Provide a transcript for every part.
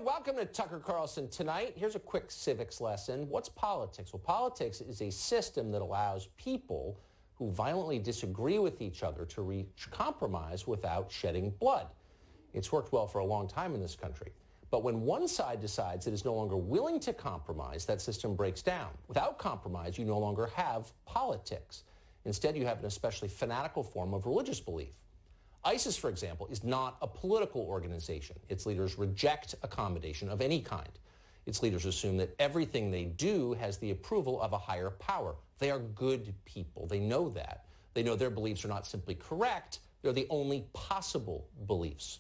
welcome to Tucker Carlson Tonight. Here's a quick civics lesson. What's politics? Well, politics is a system that allows people who violently disagree with each other to reach compromise without shedding blood. It's worked well for a long time in this country. But when one side decides it is no longer willing to compromise, that system breaks down. Without compromise, you no longer have politics. Instead, you have an especially fanatical form of religious belief. ISIS, for example, is not a political organization. Its leaders reject accommodation of any kind. Its leaders assume that everything they do has the approval of a higher power. They are good people. They know that. They know their beliefs are not simply correct. They're the only possible beliefs.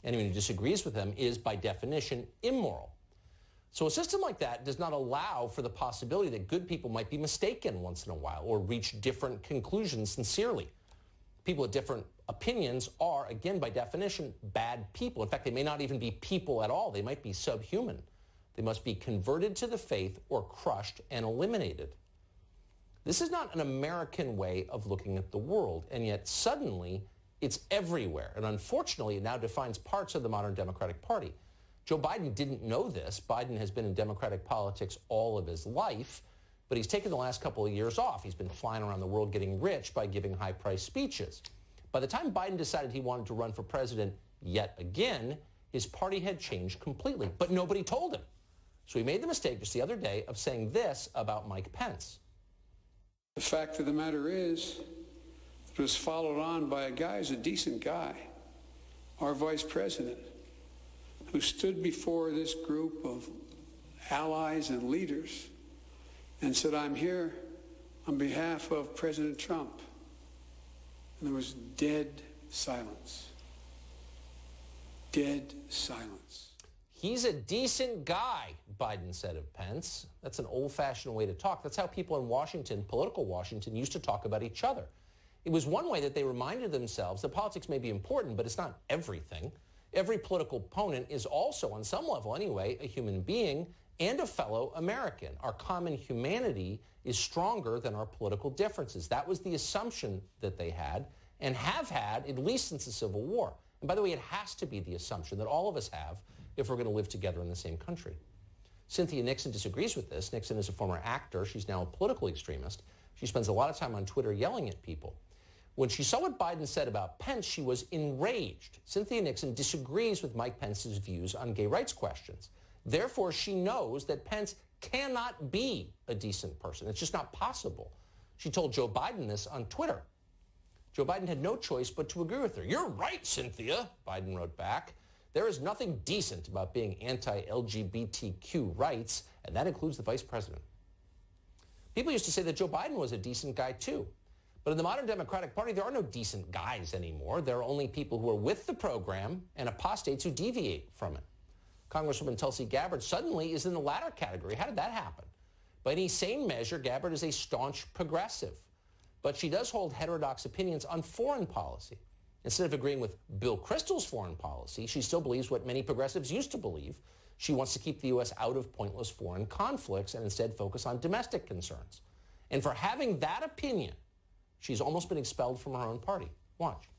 Anyone who disagrees with them is, by definition, immoral. So a system like that does not allow for the possibility that good people might be mistaken once in a while or reach different conclusions sincerely. People with different opinions are, again, by definition, bad people. In fact, they may not even be people at all. They might be subhuman. They must be converted to the faith or crushed and eliminated. This is not an American way of looking at the world, and yet suddenly it's everywhere. And unfortunately, it now defines parts of the modern Democratic Party. Joe Biden didn't know this. Biden has been in Democratic politics all of his life, but he's taken the last couple of years off. He's been flying around the world getting rich by giving high-priced speeches. By the time Biden decided he wanted to run for president yet again, his party had changed completely, but nobody told him. So he made the mistake just the other day of saying this about Mike Pence. The fact of the matter is, it was followed on by a guy who's a decent guy, our vice president, who stood before this group of allies and leaders and said, "I'm here on behalf of President Trump." And there was dead silence. Dead silence. He's a decent guy, Biden said of Pence. That's an old-fashioned way to talk. That's how people in Washington, political Washington, used to talk about each other. It was one way that they reminded themselves that politics may be important, but it's not everything. Every political opponent is also, on some level anyway, a human being and a fellow American. Our common humanity is stronger than our political differences. That was the assumption that they had and have had at least since the Civil War. And by the way, it has to be the assumption that all of us have if we're going to live together in the same country. Cynthia Nixon disagrees with this. Nixon is a former actor. She's now a political extremist. She spends a lot of time on Twitter yelling at people. When she saw what Biden said about Pence, she was enraged. Cynthia Nixon disagrees with Mike Pence's views on gay rights questions. Therefore, she knows that Pence cannot be a decent person. It's just not possible. She told Joe Biden this on Twitter. Joe Biden had no choice but to agree with her. "You're right, Cynthia," Biden wrote back. "There is nothing decent about being anti-LGBTQ rights, and that includes the vice president." People used to say that Joe Biden was a decent guy, too. But in the modern Democratic Party, there are no decent guys anymore. There are only people who are with the program and apostates who deviate from it. Congresswoman Tulsi Gabbard suddenly is in the latter category. How did that happen? By any sane measure, Gabbard is a staunch progressive. But she does hold heterodox opinions on foreign policy. Instead of agreeing with Bill Kristol's foreign policy, she still believes what many progressives used to believe. She wants to keep the U.S. out of pointless foreign conflicts and instead focus on domestic concerns. And for having that opinion, she's almost been expelled from her own party. Watch.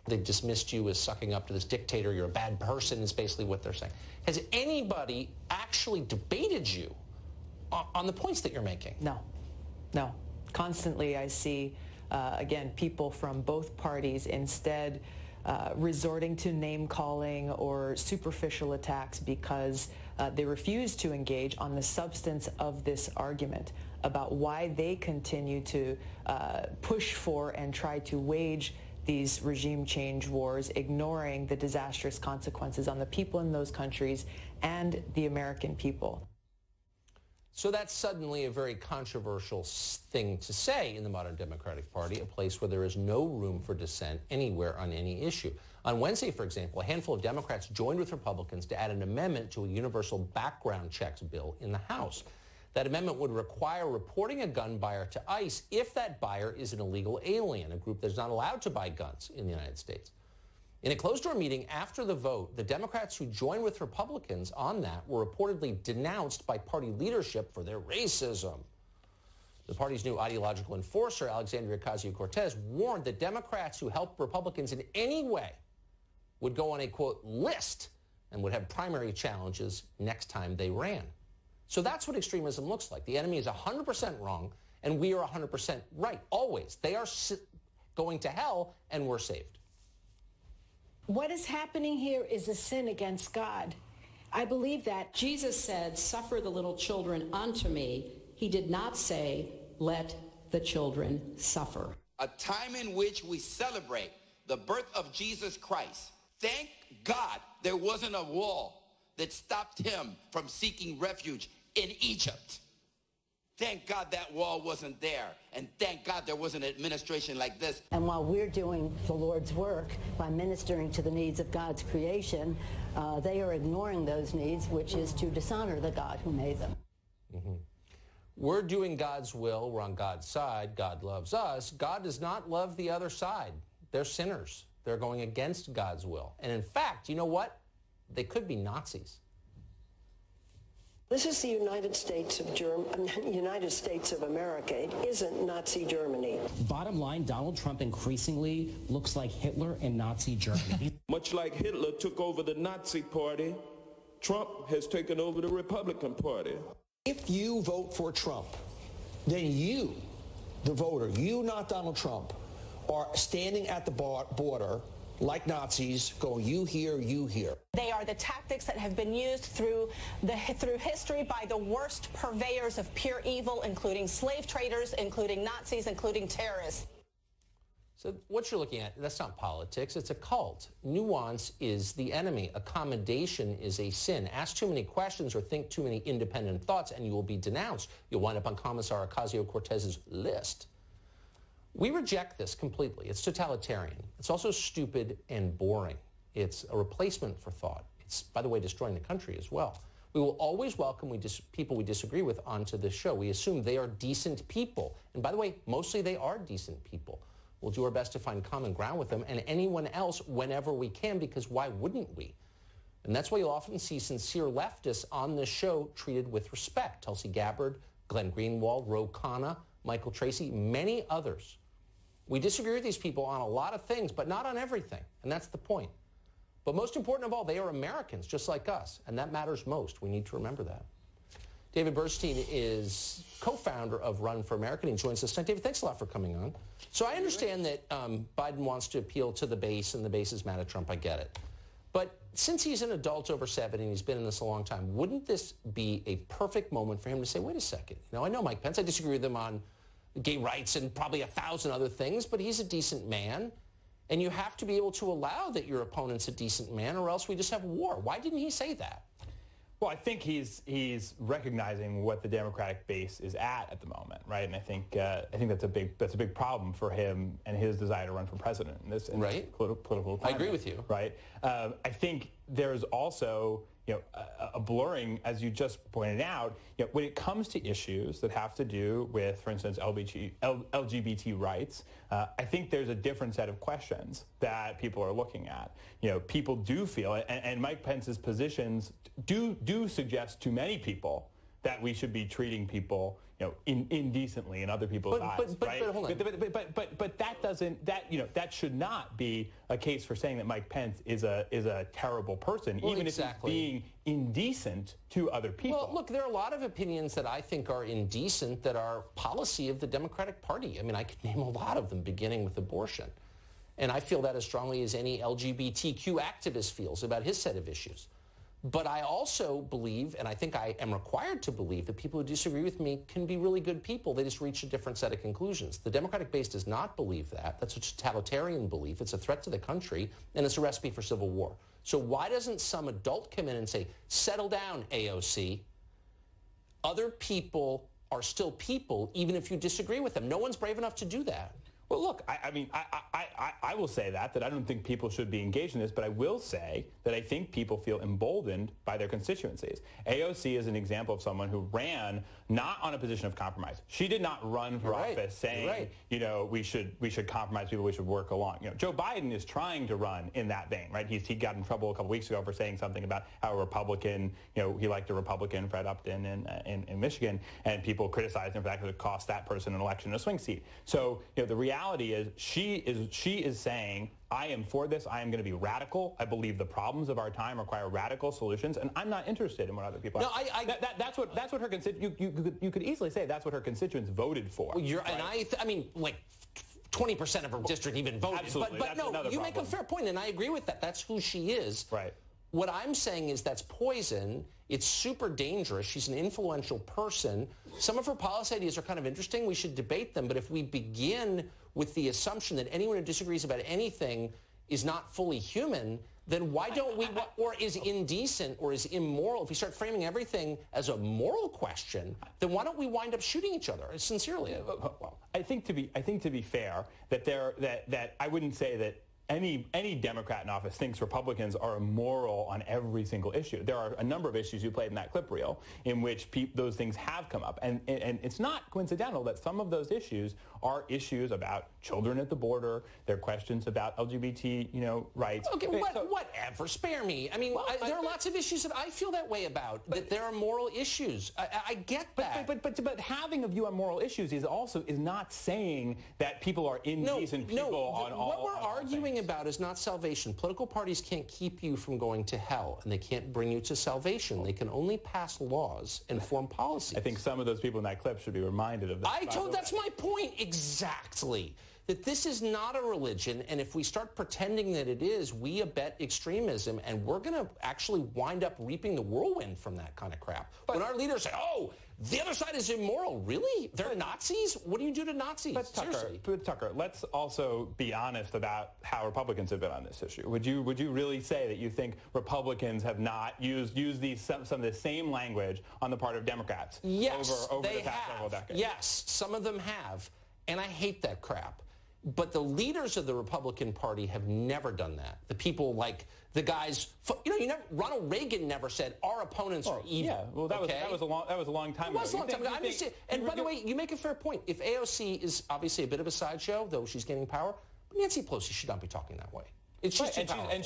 They've dismissed you as sucking up to this dictator. You're a bad person is basically what they're saying. Has anybody actually debated you on the points that you're making? No. Constantly I see, again, people from both parties instead resorting to name-calling or superficial attacks because they refuse to engage on the substance of this argument about why they continue to push for and try to wage these regime change wars, ignoring the disastrous consequences on the people in those countries and the American people. So that's suddenly a very controversial thing to say in the modern Democratic Party, a place where there is no room for dissent anywhere on any issue. On Wednesday, for example, a handful of Democrats joined with Republicans to add an amendment to a universal background checks bill in the House. That amendment would require reporting a gun buyer to ICE if that buyer is an illegal alien, a group that is not allowed to buy guns in the United States. In a closed-door meeting after the vote, the Democrats who joined with Republicans on that were reportedly denounced by party leadership for their racism. The party's new ideological enforcer, Alexandria Ocasio-Cortez, warned that Democrats who help Republicans in any way would go on a, quote, list and would have primary challenges next time they ran. So that's what extremism looks like. The enemy is 100% wrong, and we are 100% right, always. They are going to hell, and we're saved. What is happening here is a sin against God. I believe that. Jesus said, "Suffer the little children unto me." He did not say, "Let the children suffer." A time in which we celebrate the birth of Jesus Christ. Thank God there wasn't a wall that stopped him from seeking refuge in Egypt. Thank God that wall wasn't there. And thank God there was an administration like this. And while we're doing the Lord's work by ministering to the needs of God's creation, they are ignoring those needs, which is to dishonor the God who made them. Mm-hmm. We're doing God's will. We're on God's side. God loves us. God does not love the other side. They're sinners. They're going against God's will. And in fact, you know what? They could be Nazis. This is the United States of America. It isn't Nazi Germany. Bottom line, Donald Trump increasingly looks like Hitler in Nazi Germany. Much like Hitler took over the Nazi Party, Trump has taken over the Republican Party. If you vote for Trump, then you, the voter, you, not Donald Trump, are standing at the border like Nazis, going, you here, you here. They are the tactics that have been used through history by the worst purveyors of pure evil, including slave traders, including Nazis, including terrorists. So what you're looking at, that's not politics, it's a cult. Nuance is the enemy. Accommodation is a sin. Ask too many questions or think too many independent thoughts and you will be denounced. You'll wind up on Commissar Ocasio-Cortez's list. We reject this completely. It's totalitarian. It's also stupid and boring. It's a replacement for thought. It's, by the way, destroying the country as well. We will always welcome people we disagree with onto this show. We assume they are decent people. And by the way, mostly they are decent people. We'll do our best to find common ground with them and anyone else whenever we can, because why wouldn't we? And that's why you'll often see sincere leftists on this show treated with respect. Tulsi Gabbard, Glenn Greenwald, Ro Khanna, Michael Tracy, many others. We disagree with these people on a lot of things, but not on everything, and that's the point. But most important of all, they are Americans just like us, and that matters most. We need to remember that. David Burstein is co-founder of Run for America, and he joins us tonight. David, thanks a lot for coming on. So I understand that Biden wants to appeal to the base, and the base is mad at Trump. I get it. But since he's an adult over 70 and he's been in this a long time, wouldn't this be a perfect moment for him to say, wait a second, I know Mike Pence, I disagree with him on gay rights and probably 1,000 other things, but he's a decent man. And you have to be able to allow that your opponent's a decent man, or else we just have war. Why didn't he say that? Well, I think he's recognizing what the Democratic base is at the moment, right? And I think that's a big problem for him and his desire to run for president in this political climate. I agree with you. Right. I think there's also a blurring, as you just pointed out, when it comes to issues that have to do with, for instance, LGBT rights. I think there's a different set of questions that people are looking at. People do feel, and Mike Pence's positions do suggest to many people that we should be treating people, indecently in other people's eyes, right? But hold on. But that should not be a case for saying that Mike Pence is a terrible person, even if he's being indecent to other people. Well, look, there are a lot of opinions that I think are indecent that are policy of the Democratic Party. I mean, I could name a lot of them, beginning with abortion. And I feel that as strongly as any LGBTQ activist feels about his set of issues. But I also believe, and I think I am required to believe, that people who disagree with me can be really good people. They just reach a different set of conclusions. The Democratic base does not believe that. That's a totalitarian belief. It's a threat to the country, and it's a recipe for civil war. So why doesn't some adult come in and say, settle down, AOC. Other people are still people, even if you disagree with them. No one's brave enough to do that. Well, look, I will say that I don't think people should be engaged in this, but I will say that I think people feel emboldened by their constituencies. AOC is an example of someone who ran not on a position of compromise. She did not run for office saying, we should compromise people, we should work along. Joe Biden is trying to run in that vein, right? He got in trouble a couple weeks ago for saying something about how a Republican, he liked a Republican, Fred Upton in Michigan, and people criticized him for that because it cost that person an election in a swing seat. So, the reality reality is she is saying, I am for this. I am going to be radical. I believe the problems of our time require radical solutions, and I'm not interested in what other people are. No, that's what her constituents. You could easily say that's what her constituents voted for. Well, and I mean, like 20% of her district even voted. Absolutely. But no, you make a fair point, and I agree with that. That's who she is. Right. What I'm saying is that's poison. It's super dangerous. She's an influential person. Some of her policy ideas are kind of interesting. We should debate them. But if we begin with the assumption that anyone who disagrees about anything is not fully human, then why don't we, or is indecent or is immoral, if we start framing everything as a moral question, then why don't we wind up shooting each other? Sincerely. Well, I think to be fair, that I wouldn't say that any Democrat in office thinks Republicans are immoral on every single issue. There are a number of issues you played in that clip reel in which those things have come up. And it's not coincidental that some of those issues are issues about children at the border. They're questions about LGBT, rights. Okay, whatever. Spare me. I mean, there are lots of issues that I feel that way about, that there are moral issues. I get that. But having a view on moral issues is not saying that people are indecent people on all. What we're arguing about is not salvation. Political parties can't keep you from going to hell, and they can't bring you to salvation. They can only pass laws and form policies. I think some of those people in that clip should be reminded of that. That's my point exactly. That this is not a religion, and if we start pretending that it is, we abet extremism, and we're going to actually wind up reaping the whirlwind from that kind of crap. When our leaders say, oh, the other side is immoral. Really? They're Nazis? What do you do to Nazis? But Tucker, let's also be honest about how Republicans have been on this issue. Would you really say that you think Republicans have not used some of the same language on the part of Democrats over the past several decades? Yes, some of them have, and I hate that crap. But the leaders of the Republican Party have never done that. The people like the guys, Ronald Reagan never said our opponents are evil. Yeah, well, that was a long time ago. It was a long time ago. I'm just saying, and by the way, you make a fair point. If AOC is obviously a bit of a sideshow, though she's gaining power, but Nancy Pelosi should not be talking that way. It's just too powerful.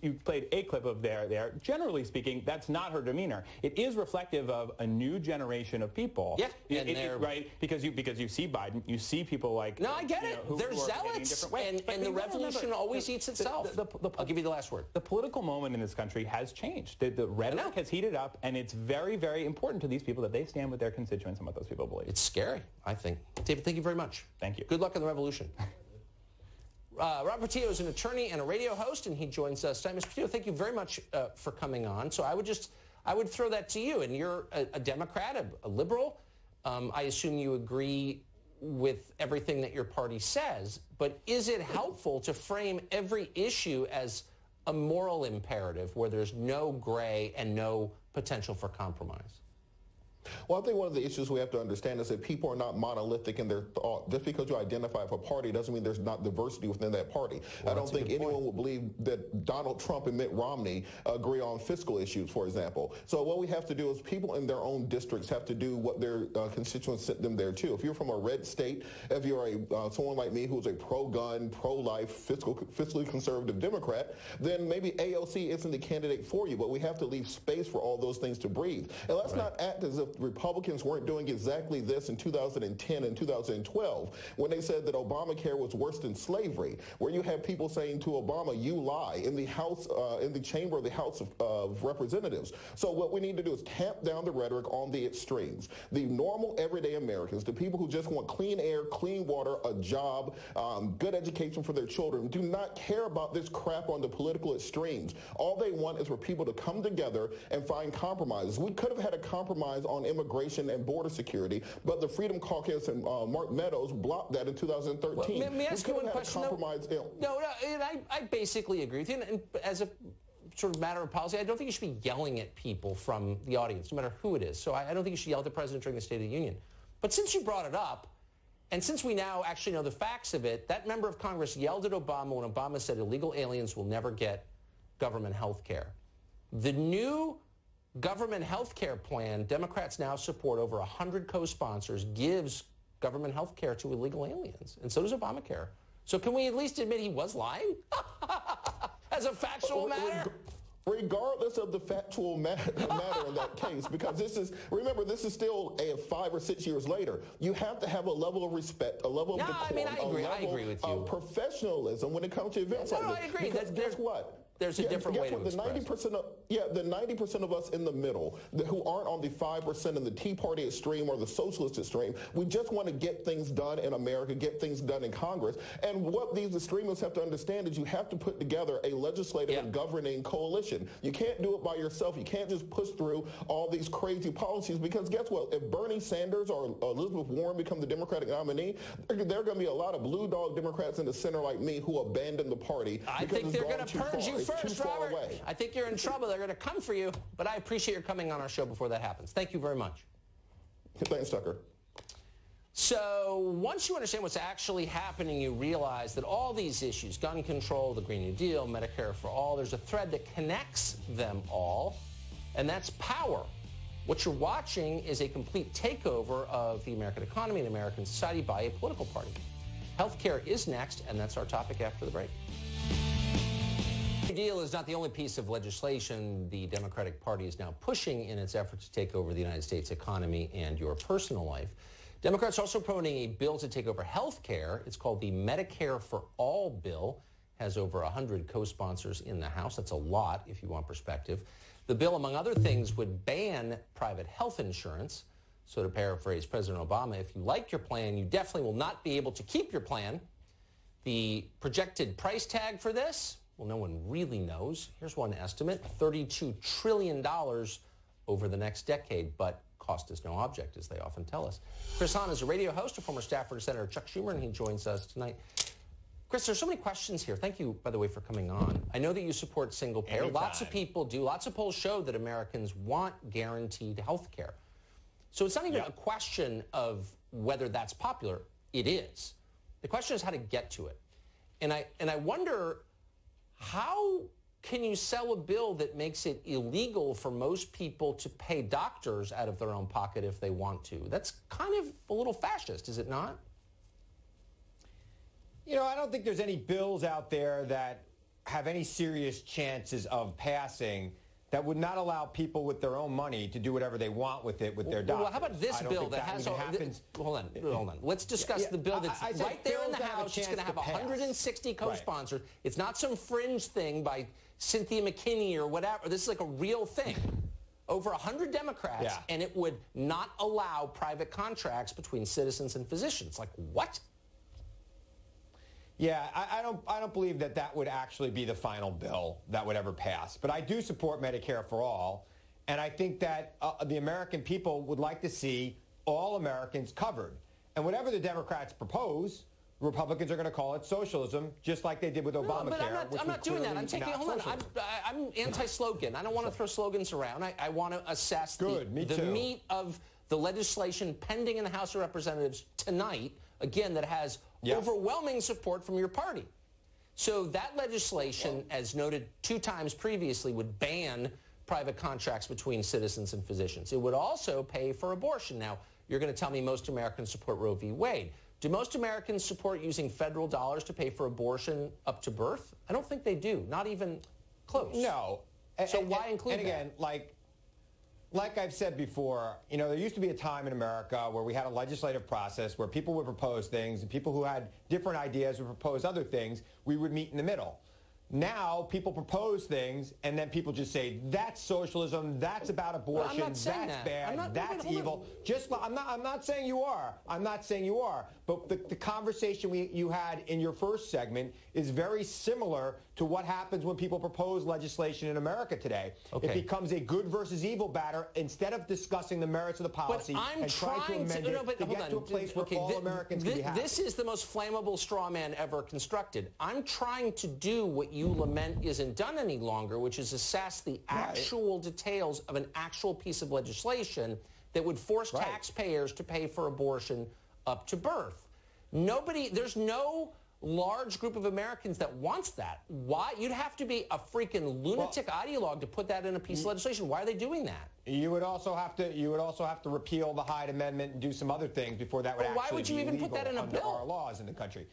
You played a clip of there. Generally speaking, that's not her demeanor. It is reflective of a new generation of people. Yeah, right? Because you see Biden, you see people like I get it. They're zealots, and the revolution always eats itself. I'll give you the last word. The political moment in this country has changed. The rhetoric has heated up, and it's very, very important to these people that they stand with their constituents and what those people believe. It's scary, I think. David, thank you very much. Thank you. Good luck in the revolution. Rob Portillo is an attorney and a radio host, and he joins us tonight. Mr. Portillo, thank you very much for coming on. So I would throw that to you. And you're a Democrat, a liberal. I assume you agree with everything that your party says. But is it helpful to frame every issue as a moral imperative where there's no gray and no potential for compromise? Well, I think one of the issues we have to understand is that people are not monolithic in their thought. Just because you identify with a party doesn't mean there's not diversity within that party. Well, I don't think anyone would believe that Donald Trump and Mitt Romney agree on fiscal issues, for example. So what we have to do is people in their own districts have to do what their constituents sent them there to. If you're from a red state, if you're someone like me who's a pro-gun, pro-life, fiscally conservative Democrat, then maybe AOC isn't the candidate for you. But we have to leave space for all those things to breathe. And let's not act as if Republicans weren't doing exactly this in 2010 and 2012 when they said that Obamacare was worse than slavery, where you have people saying to Obama, you lie, in the House, in the chamber of the House of Representatives. So what we need to do is tamp down the rhetoric on the extremes. The normal everyday Americans, the people who just want clean air, clean water, a job, good education for their children, do not care about this crap on the political extremes. All they want is for people to come together and find compromises. We could have had a compromise on immigration and border security, but the Freedom Caucus and Mark Meadows blocked that in 2013. Well, let me ask you one question. I basically agree with you. And as a sort of matter of policy, I don't think you should be yelling at people from the audience, no matter who it is. So I don't think you should yell at the president during the State of the Union. But since you brought it up, and since we now actually know the facts of it, that member of Congress yelled at Obama when Obama said illegal aliens will never get government health care. The new government health care plan, Democrats now support, over 100 co-sponsors, gives government health care to illegal aliens. And so does Obamacare. So can we at least admit he was lying? As a factual matter? regardless of the factual matter in that case, because remember, this is still 5 or 6 years later. You have to have a level of respect, a level of decorum, I agree with you. Of professionalism when it comes to events like this. I agree. Guess what? There's a different way to express. The 90% of us in the middle who aren't on the 5% in the Tea Party extreme or the socialist extreme, we just want to get things done in America, get things done in Congress. And what these extremists have to understand is you have to put together a legislative and governing coalition. You can't do it by yourself. You can't just push through all these crazy policies, because guess what? If Bernie Sanders or Elizabeth Warren become the Democratic nominee, there are going to be a lot of blue dog Democrats in the center like me who abandon the party. I think they're going to purge you first, Robert. I think you're in trouble. They're going to come for you, but I appreciate your coming on our show before that happens. Thank you very much. Thanks, Tucker. So once you understand what's actually happening, you realize that all these issues, gun control, the Green New Deal, Medicare for all, there's a thread that connects them all, and that's power. What you're watching is a complete takeover of the American economy and American society by a political party. Healthcare is next, and that's our topic after the break. The deal is not the only piece of legislation the Democratic Party is now pushing in its effort to take over the United States economy and your personal life. Democrats are also promoting a bill to take over health care. It's called the Medicare for All bill. Has over 100 co-sponsors in the House. That's a lot if you want perspective. The bill, among other things, would ban private health insurance. So to paraphrase President Obama, if you like your plan, you definitely will not be able to keep your plan. The projected price tag for this, well, no one really knows. Here's one estimate, $32 trillion over the next decade, but cost is no object, as they often tell us. Chris Hahn is a radio host, a former staffer to Senator Chuck Schumer, and he joins us tonight. Chris, there's so many questions here. Thank you, by the way, for coming on. I know that you support single payer. Anytime. Lots of people do. Lots of polls show that Americans want guaranteed health care. So it's not even a question of whether that's popular. It is. The question is how to get to it. And I wonder, how can you sell a bill that makes it illegal for most people to pay doctors out of their own pocket if they want to? That's kind of a little fascist, is it not? You know, I don't think there's any bills out there that have any serious chances of passing that would not allow people with their own money to do whatever they want with it with their doctors. Well, how about this bill that has all... Hold on. Let's discuss the bill that's right there in the House. It's going to have 160 co-sponsors. Right. It's not some fringe thing by Cynthia McKinney or whatever. This is like a real thing. Over 100 Democrats, and it would not allow private contracts between citizens and physicians. Like, what? Yeah, I don't believe that would actually be the final bill that would ever pass. But I do support Medicare for all, and I think that the American people would like to see all Americans covered. And whatever the Democrats propose, Republicans are going to call it socialism, just like they did with Obamacare. But I'm not doing that. I'm anti-slogan. I don't want to throw slogans around. I want to assess the meat of the legislation pending in the House of Representatives tonight, again, that has overwhelming support from your party. So that legislation, as noted 2 times previously, would ban private contracts between citizens and physicians. It would also pay for abortion. Now, you're going to tell me most Americans support Roe v. Wade. Do most Americans support using federal dollars to pay for abortion up to birth? I don't think they do. Not even close. No. So why include that? And again, like I've said before, you know, there used to be a time in America where we had a legislative process where people would propose things and people who had different ideas would propose other things. We would meet in the middle. Now people propose things and then people just say, that's socialism, that's about abortion, that's bad, that's evil. I'm not saying you are. I'm not saying you are. But the conversation you had in your first segment is very similar to what happens when people propose legislation in America today. Okay. It becomes a good versus evil batter instead of discussing the merits of the policy and trying to amend it to get to a place where all Americans can be happy. This is the most flammable straw man ever constructed. I'm trying to do what you lament isn't done any longer, which is assess the actual details of an actual piece of legislation that would force taxpayers to pay for abortion up to birth. There's no large group of Americans that wants that. Why? You'd have to be a freaking lunatic ideologue to put that in a piece of legislation. Why are they doing that? You would also have to repeal the Hyde Amendment and do some other things before that would actually be legal under our laws in the country.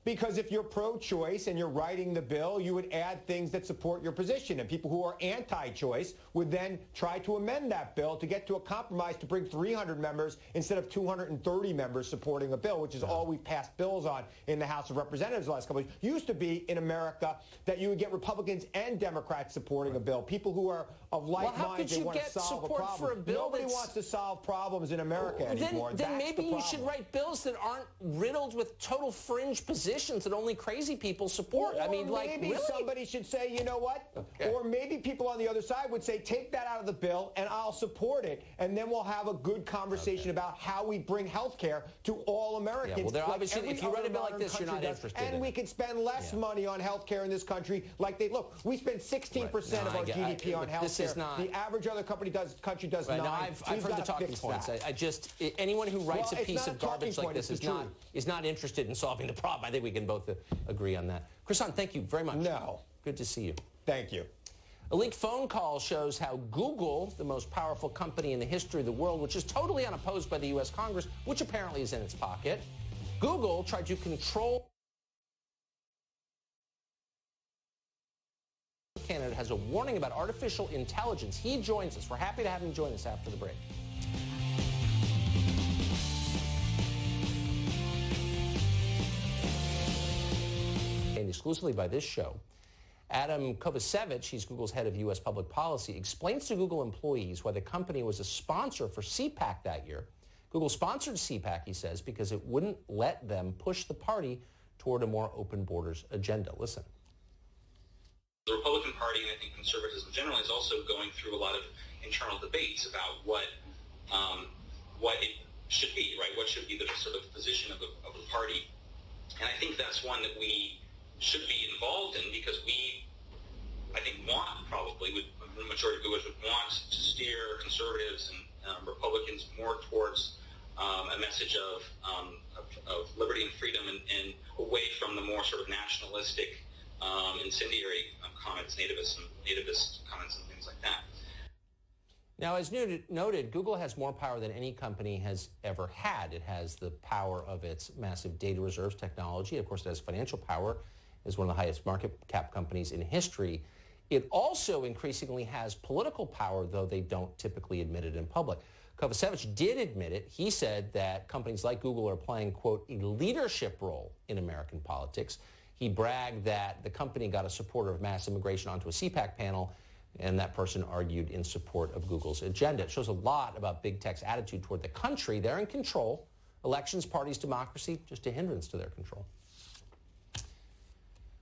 Because if you're pro-choice and you're writing the bill, you would add things that support your position. And people who are anti-choice would then try to amend that bill to get to a compromise to bring 300 members instead of 230 members supporting a bill, which is all we've passed bills on in the House of Representatives the last couple of years. Used to be in America that you would get Republicans and Democrats supporting a bill. People who are of like mind, they want to solve a problem. For a bill Nobody wants to solve problems in America anymore. Then maybe you should write bills that aren't riddled with total fringe positions that only crazy people support. Or I mean, like, maybe really? somebody should say, you know what? Okay. Or maybe people on the other side would say, take that out of the bill and I'll support it. And then we'll have a good conversation about how we bring health care to all Americans. Yeah, well, like obviously, if you write a bill like this, you're not interested and we can spend less money on health care in this country. Like look, we spend 16% of our GDP on health care. The average other country does 9%. No, I've heard the talking points. Anyone who writes a piece of garbage like this is not interested in solving the problem. I think we can both agree on that. Carlson, thank you very much. No. Good to see you. Thank you. A leaked phone call shows how Google, the most powerful company in the history of the world, which is totally unopposed by the U.S. Congress, which apparently is in its pocket, Google tried to control. Candidate has a warning about artificial intelligence. He joins us. We're happy to have him join us after the break. And exclusively by this show, Adam Kovacevic, he's Google's head of U.S. public policy, explains to Google employees why the company was a sponsor for CPAC that year. Google sponsored CPAC, he says, because it wouldn't let them push the party toward a more open borders agenda. Listen. The Republican Party, and I think conservatism generally, is also going through a lot of internal debates about what it should be, right? What should be the sort of position of the party? And I think that's one that we should be involved in because we, I think, the majority of Googlers would want to steer conservatives and Republicans more towards a message of liberty and freedom and away from the more sort of nationalistic, incendiary comments, nativist comments and things like that. Now, as noted, Google has more power than any company has ever had. It has the power of its massive data reserves technology. Of course, it has financial power as one of the highest market cap companies in history. It also increasingly has political power, though they don't typically admit it in public. Kovacevic did admit it. He said that companies like Google are playing, quote, a leadership role in American politics. He bragged that the company got a supporter of mass immigration onto a CPAC panel, and that person argued in support of Google's agenda. It shows a lot about big tech's attitude toward the country. They're in control. Elections, parties, democracy, just a hindrance to their control.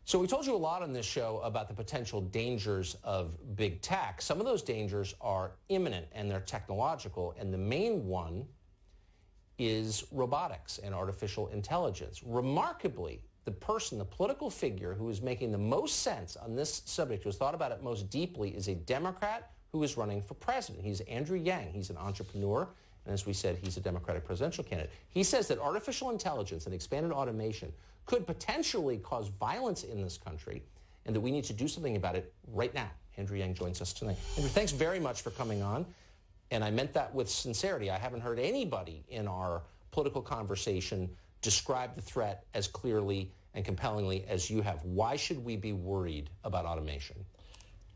So we told you a lot on this show about the potential dangers of big tech. Some of those dangers are imminent and they're technological, and the main one is robotics and artificial intelligence. Remarkably, the political figure who is making the most sense on this subject, who has thought about it most deeply, is a Democrat who is running for president. He's Andrew Yang. He's an entrepreneur, and as we said, he's a Democratic presidential candidate. He says that artificial intelligence and expanded automation could potentially cause violence in this country and that we need to do something about it right now. Andrew Yang joins us tonight. Andrew, thanks very much for coming on, and I meant that with sincerity. I haven't heard anybody in our political conversation describe the threat as clearly and compellingly as you have. Why should we be worried about automation?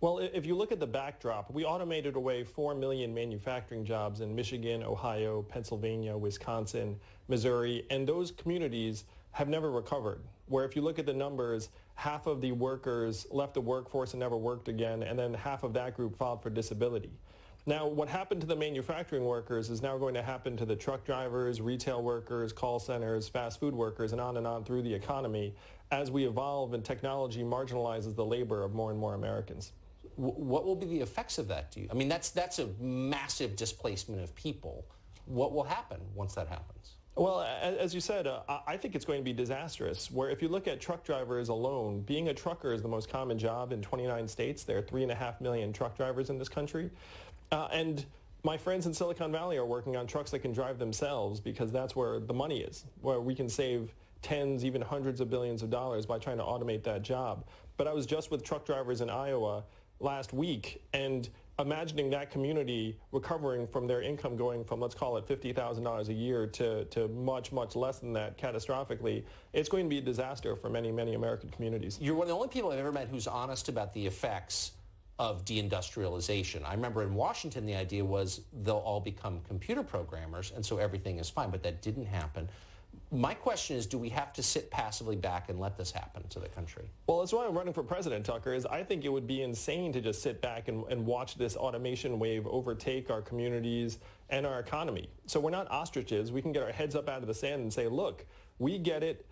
Well, if you look at the backdrop, we automated away 4 million manufacturing jobs in Michigan, Ohio, Pennsylvania, Wisconsin, Missouri, and those communities have never recovered. Where if you look at the numbers, half of the workers left the workforce and never worked again, and then half of that group filed for disability. Now, what happened to the manufacturing workers is now going to happen to the truck drivers, retail workers, call centers, fast food workers, and on through the economy as we evolve and technology marginalizes the labor of more and more Americans. What will be the effects of that to you? I mean, that's a massive displacement of people. What will happen once that happens? Well, as you said, I think it's going to be disastrous, where if you look at truck drivers alone, being a trucker is the most common job in 29 states. There are 3.5 million truck drivers in this country. And my friends in Silicon Valley are working on trucks that can drive themselves because that's where the money is, where we can save tens, even hundreds of billions of dollars by trying to automate that job. But I was just with truck drivers in Iowa last week, and imagining that community recovering from their income going from, let's call it $50,000 a year to much, much less than that catastrophically, it's going to be a disaster for many, many American communities. You're one of the only people I've ever met who's honest about the effects of deindustrialization. I remember in Washington, the idea was they'll all become computer programmers, and so everything is fine, but that didn't happen. My question is, do we have to sit passively back and let this happen to the country? Well, that's why I'm running for president, Tucker, is I think it would be insane to just sit back and watch this automation wave overtake our communities and our economy. So we're not ostriches. We can get our heads up out of the sand and say, look, we get it.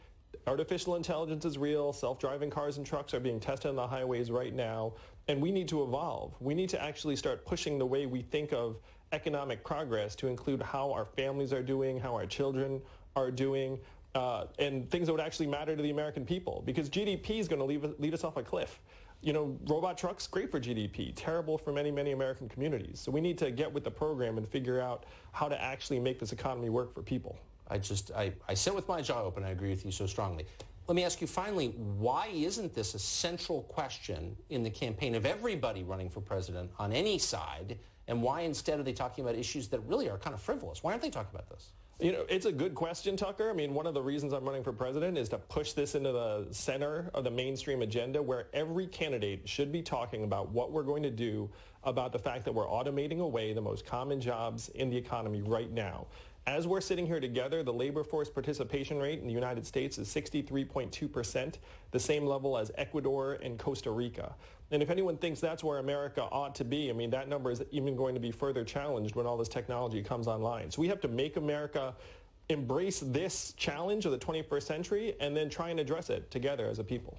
Artificial intelligence is real. Self-driving cars and trucks are being tested on the highways right now, and we need to evolve. We need to actually start pushing the way we think of economic progress to include how our families are doing, how our children are doing, and things that would actually matter to the American people, because GDP is going to lead us off a cliff. You know, robot trucks, great for GDP, terrible for many, many American communities. So we need to get with the program and figure out how to actually make this economy work for people. I sit with my jaw open. I agree with you so strongly. Let me ask you finally, why isn't this a central question in the campaign of everybody running for president on any side, and why instead are they talking about issues that really are kind of frivolous? Why aren't they talking about this? You know, it's a good question, Tucker. I mean, one of the reasons I'm running for president is to push this into the center of the mainstream agenda, where every candidate should be talking about what we're going to do about the fact that we're automating away the most common jobs in the economy right now. As we're sitting here together, the labor force participation rate in the United States is 63.2%, the same level as Ecuador and Costa Rica. And if anyone thinks that's where America ought to be, I mean, that number is even going to be further challenged when all this technology comes online. So we have to make America embrace this challenge of the 21st century and then try and address it together as a people.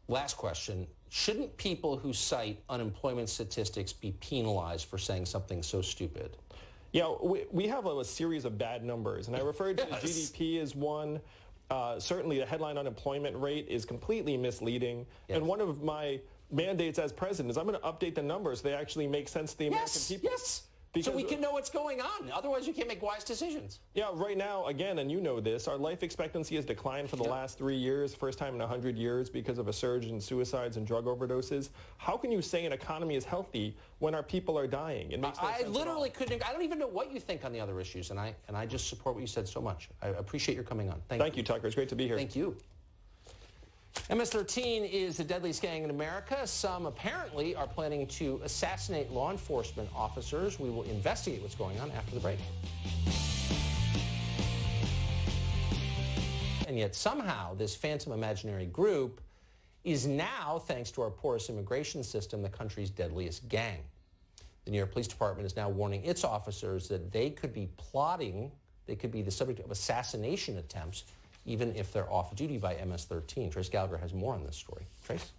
Last question. Shouldn't people who cite unemployment statistics be penalized for saying something so stupid? Yeah, we have a series of bad numbers, and I referred to GDP as one. Certainly the headline unemployment rate is completely misleading. Yes. And one of my mandates as president is I'm going to update the numbers so they actually make sense to the American people. Yes. So we can know what's going on. Otherwise, we can't make wise decisions. Yeah, right now, again, and you know this, our life expectancy has declined for the last 3 years, first time in 100 years because of a surge in suicides and drug overdoses. How can you say an economy is healthy when our people are dying? It makes no sense. I literally couldn't. I don't even know what you think on the other issues, and I just support what you said so much. I appreciate your coming on. Thank you, Tucker. It's great to be here. Thank you. MS-13 is the deadliest gang in America. Some apparently are planning to assassinate law enforcement officers. We will investigate what's going on after the break. And yet somehow this phantom imaginary group is now, thanks to our porous immigration system, the country's deadliest gang. The New York Police Department is now warning its officers that they could be plotting, they could be the subject of assassination attempts even if they're off duty by MS-13. Trace Gallagher has more on this story. Trace?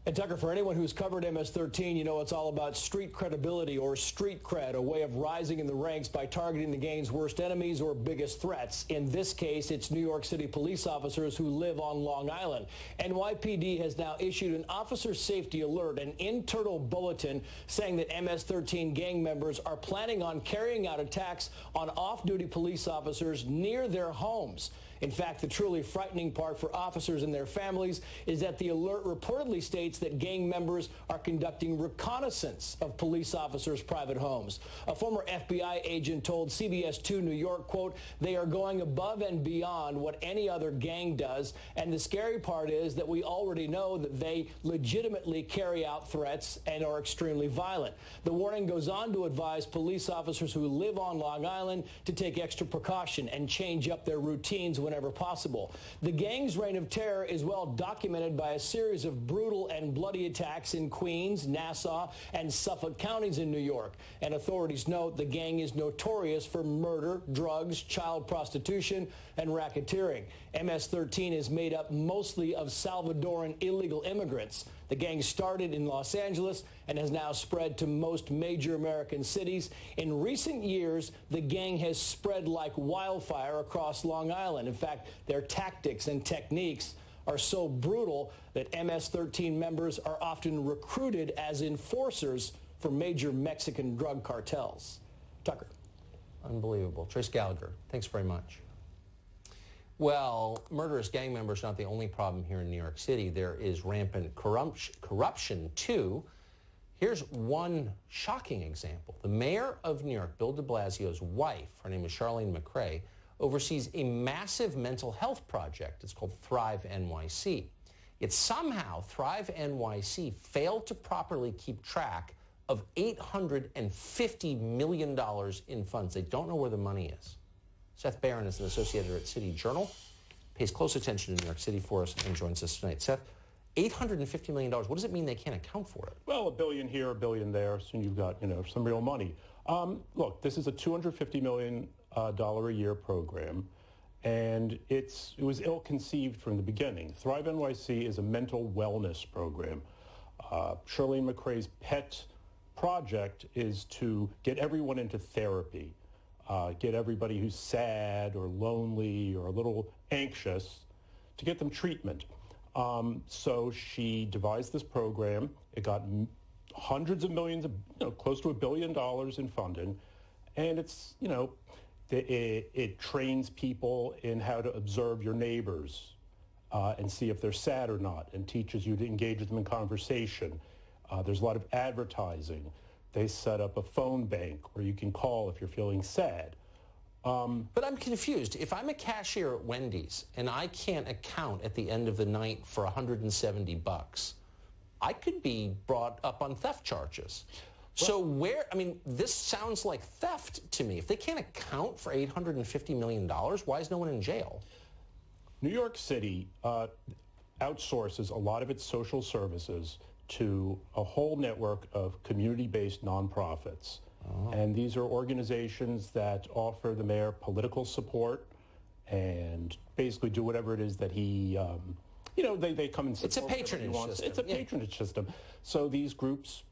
And Tucker, for anyone who's covered MS-13, you know it's all about street credibility or street cred, a way of rising in the ranks by targeting the gang's worst enemies or biggest threats. In this case, it's New York City police officers who live on Long Island. NYPD has now issued an officer safety alert, an internal bulletin saying that MS-13 gang members are planning on carrying out attacks on off-duty police officers near their homes. In fact, the truly frightening part for officers and their families is that the alert reportedly states that gang members are conducting reconnaissance of police officers' private homes. A former FBI agent told CBS 2 New York, quote, "They are going above and beyond what any other gang does, and the scary part is that we already know that they legitimately carry out threats and are extremely violent." The warning goes on to advise police officers who live on Long Island to take extra precaution and change up their routines whenever possible. The gang's reign of terror is well documented by a series of brutal and bloody attacks in Queens, Nassau, and Suffolk counties in New York. And authorities note the gang is notorious for murder, drugs, child prostitution, and racketeering. MS-13 is made up mostly of Salvadoran illegal immigrants. The gang started in Los Angeles and has now spread to most major American cities. In recent years, the gang has spread like wildfire across Long Island. In fact, their tactics and techniques are so brutal that MS-13 members are often recruited as enforcers for major Mexican drug cartels. Tucker. Unbelievable. Trace Gallagher, thanks very much. Well, murderous gang members are not the only problem here in New York City. There is rampant corruption, too. Here's one shocking example. The mayor of New York, Bill de Blasio's wife, her name is Charlene McRae, oversees a massive mental health project. It's called Thrive NYC. Yet somehow Thrive NYC failed to properly keep track of $850 million in funds. They don't know where the money is. Seth Barron is an associate editor at City Journal, pays close attention to New York City for us, and joins us tonight. Seth, $850 million, what does it mean they can't account for it? Well, $1 billion here, $1 billion there, so you've got, some real money. Look, this is a $250 million a year program, and it was ill-conceived from the beginning. Thrive NYC is a mental wellness program. Charlene McRae's pet project is to get everyone into therapy, get everybody who's sad or lonely or a little anxious to get them treatment. So she devised this program. It got hundreds of millions, close to $1 billion in funding. And it's, it trains people in how to observe your neighbors and see if they're sad or not, and teaches you to engage with them in conversation. There's a lot of advertising. They set up a phone bank where you can call if you're feeling sad. But I'm confused. If I'm a cashier at Wendy's and I can't account at the end of the night for $170, I could be brought up on theft charges. So this sounds like theft to me. If they can't account for $850 million, why is no one in jail? New York City outsources a lot of its social services to a whole network of community-based nonprofits. And these are organizations that offer the mayor political support and basically do whatever it is that he, they come and support. It's a patronage system. It's a patronage system. So these groups,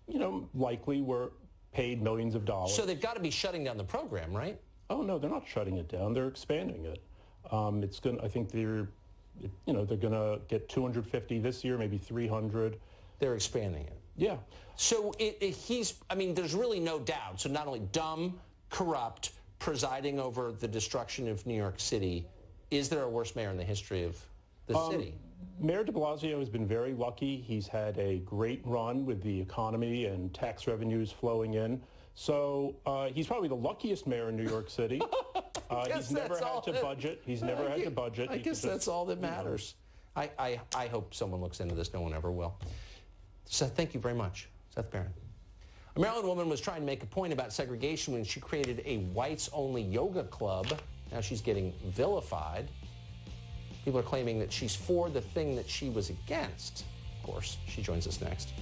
likely were paid millions of dollars. So they've got to be shutting down the program, right? Oh, no, they're not shutting it down. They're expanding it. I think they're going to get 250 this year, maybe 300. They're expanding it. Yeah. So there's really no doubt. So not only dumb, corrupt, presiding over the destruction of New York City, is there a worse mayor in the history of the city? Mayor de Blasio has been very lucky. He's had a great run with the economy and tax revenues flowing in. So he's probably the luckiest mayor in New York City. He's never had to budget. He's never had to budget. I guess that's all that matters. I hope someone looks into this. No one ever will. Seth, thank you very much. Seth Barron. A Maryland woman was trying to make a point about segregation when she created a whites-only yoga club. Now she's getting vilified. People are claiming that she's for the thing that she was against. Of course, she joins us next.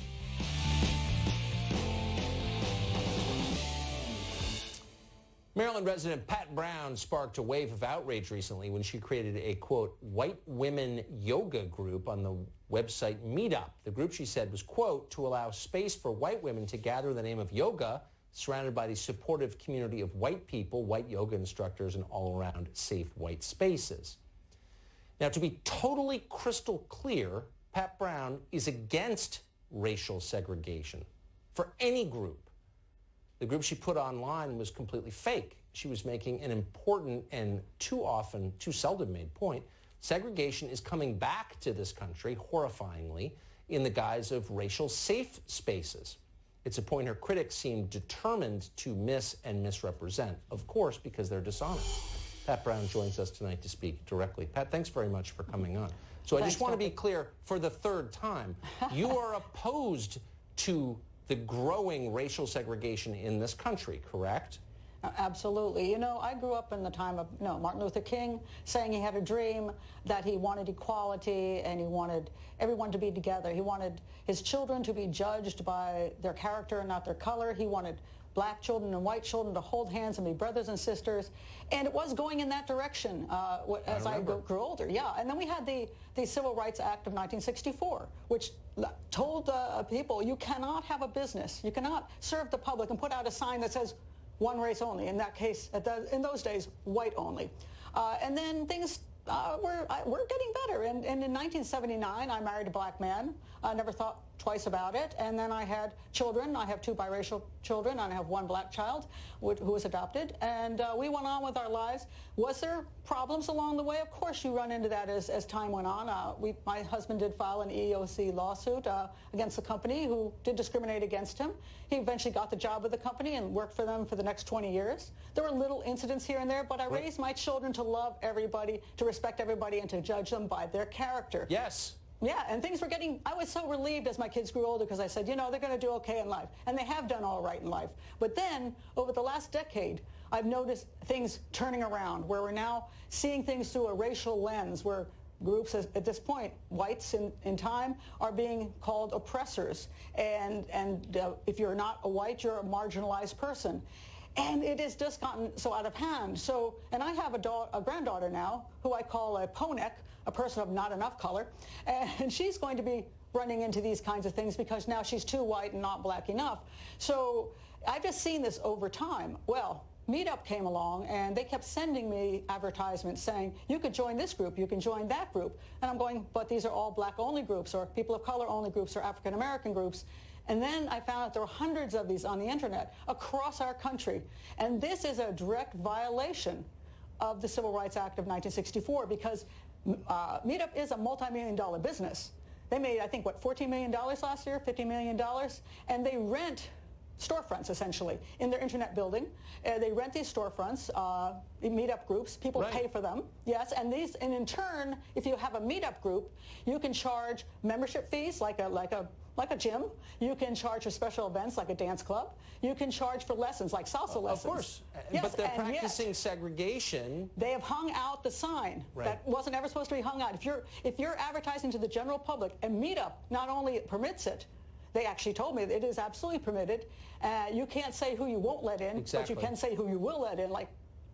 Maryland resident Pat Brown sparked a wave of outrage recently when she created a, quote, white women yoga group on the website Meetup. The group, she said, was, quote, to allow space for white women to gather in the name of yoga, surrounded by the supportive community of white people, white yoga instructors, and all-around safe white spaces. Now, to be totally crystal clear, Pat Brown is against racial segregation for any group. The group she put online was completely fake. She was making an important and too seldom made point. Segregation is coming back to this country, horrifyingly, in the guise of racial safe spaces. It's a point her critics seem determined to miss and misrepresent, of course, because they're dishonest. Pat Brown joins us tonight to speak directly. Pat, thanks very much for coming on. So I just want to be clear, for the third time, you are opposed to the growing racial segregation in this country, correct? Absolutely. I grew up in the time of Martin Luther King saying he had a dream that he wanted equality and he wanted everyone to be together. He wanted his children to be judged by their character and not their color. He wanted black children and white children to hold hands and be brothers and sisters. And it was going in that direction as I grew older. Yeah. And then we had the Civil Rights Act of 1964, which told people you cannot have a business, you cannot serve the public and put out a sign that says one race only. In that case, in those days, white only. And then things were getting better. And in 1979, I married a black man. I never thought twice about it. And then I had children. I have 2 biracial children, and I have 1 black child who was adopted. And we went on with our lives. Was there problems along the way? Of course, you run into that as time went on. My husband did file an EEOC lawsuit against the company who did discriminate against him. He eventually got the job with the company and worked for them for the next 20 years. There were little incidents here and there, but I raised my children to love everybody, to respect everybody, and to judge them by their character. Yes. Yeah, and things were getting, I was so relieved as my kids grew older because I said, you know, they're going to do okay in life. And they have done all right in life. But then, over the last decade, I've noticed things turning around, where we're now seeing things through a racial lens, where groups, at this point, whites in time, are being called oppressors. And if you're not a white, you're a marginalized person. And it has just gotten so out of hand. So, and I have a granddaughter now who I call a poneck, a person of not enough color, and she's going to be running into these kinds of things because now she's too white and not black enough. So I've just seen this over time. Well, Meetup came along, and they kept sending me advertisements saying, you could join this group, you can join that group. And I'm going, but these are all black-only groups, or people of color-only groups, or African-American groups. And then I found out there were hundreds of these on the internet across our country. And this is a direct violation of the Civil Rights Act of 1964, because Meetup is a multi-million-dollar business. They made, I think, what, $14 million last year, $50 million? And they rent storefronts, essentially, in their internet building. They rent these storefronts, meetup groups. People pay for them, yes. And in turn, if you have a meetup group, you can charge membership fees like a gym. You can charge for special events like a dance club. You can charge for lessons like salsa lessons. Of course. Yes, but they're practicing segregation. They have hung out the sign that wasn't ever supposed to be hung out. If you're advertising to the general public, and Meetup not only permits it, they actually told me that it is absolutely permitted. You can't say who you won't let in, but you can say who you will let in. Like,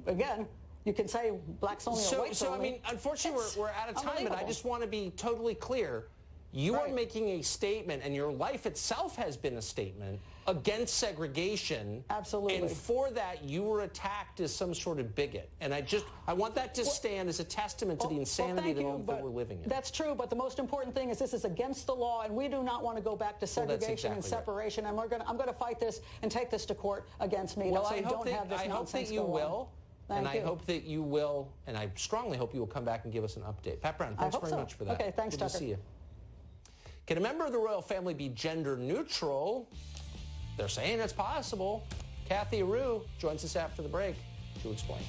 again, you can say blacks only or whites only. I mean, unfortunately, we're out of time, but I just want to be totally clear. You are making a statement, and your life itself has been a statement against segregation. Absolutely. And for that, you were attacked as some sort of bigot. And I want that to stand as a testament to the insanity that we're living in. That's true, but the most important thing is this is against the law, and we do not want to go back to segregation and separation. And I'm going to fight this and take this to court against me. Well, I hope that you will. And I hope that you will, and I strongly hope you will come back and give us an update. Pat Brown, thanks very much for that. Okay, thanks, Tucker. Good to see you. Can a member of the royal family be gender neutral? They're saying it's possible. Kathy Aru joins us after the break to explain.